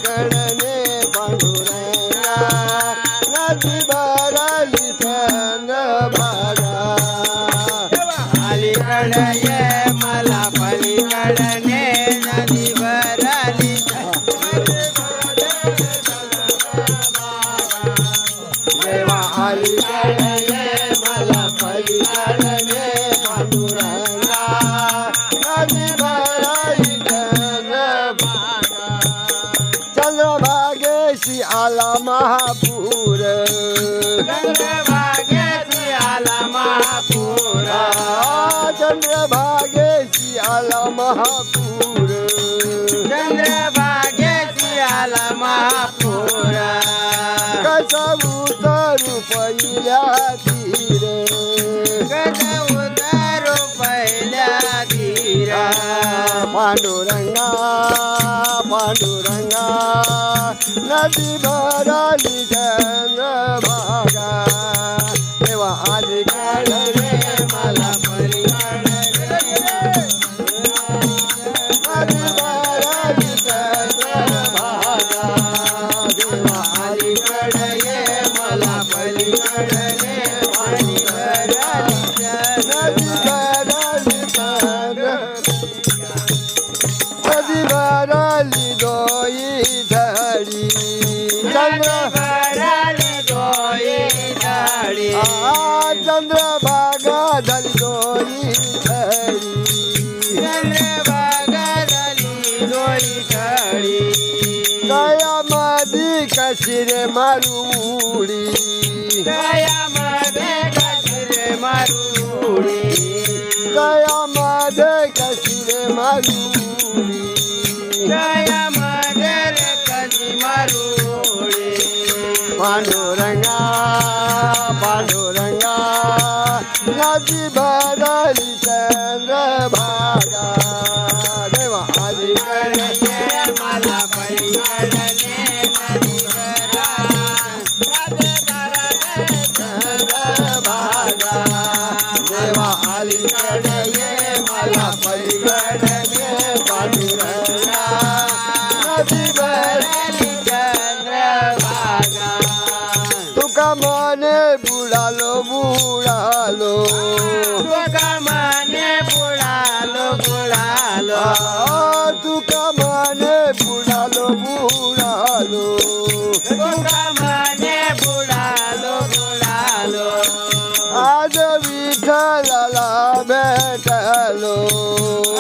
अलीकडे पांडुरंगा नदी भरली चंद्रभागा अलीकडे ये मला पलीकडे नदी भरली देवा अलीकडे ये मला पलीकडे पांडुरंगा नदी भरली चंद्रभागा चंद्रभागेशी आला महापूर चंद्रभागेशी आला महापूर चंद्रभागेशी आला महापूर चंद्रभागेशी आला महापूर कसा उतरू पहिल्या तीर कसा उतारू पहिल्या धीरा पांडुरंगा पांडुरंगा नदी भरली चंद्रभागा देवा अलीकडे रे मला पलीकडे नदी भरली चंद्रभागा देवा अलीकडे ये मला पलीकडे पाणी भरली नदी भरली नदी भरली दोई धडी चंद्र भरली डोई झाडी चंद्रभागा धरी दोई धडी चंद्रभागा झाली डोई झाडी दयामध्ये कशी रे मारुडी दयामध्ये कसरे मारुडी दयामध्ये कशी रे मारुडी दयामध्ये रे कशी मारुडी पांडुरंगा पांडुरंगा नदी भरली चंद्रभागा देवा अलीकडे ये मला पलीकडे नदी चंद्रभागा देवा अलीकडे ये मला पलीकडे पांडुरंगा नदी भरली चंद्रभागा तुका मने बुडालो बुडालो तुका माने बुडालो बुडालो तुका मने बुडालो बुडालो तुका माने बुडालो बुडालो आज विठ्ठलाला भेटलो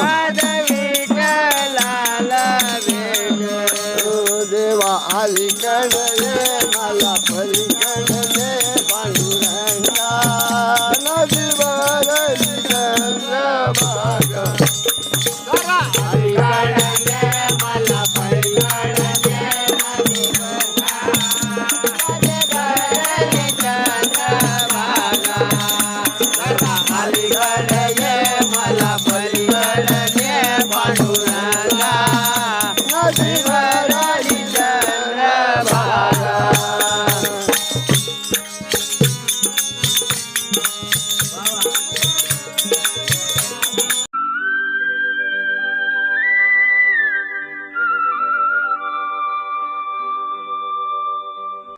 आज विठ्ठलाला भेटलो देवा अलीकडे ये मला पलीकडे पांडुरंगा नदी भरली चंद्रभागा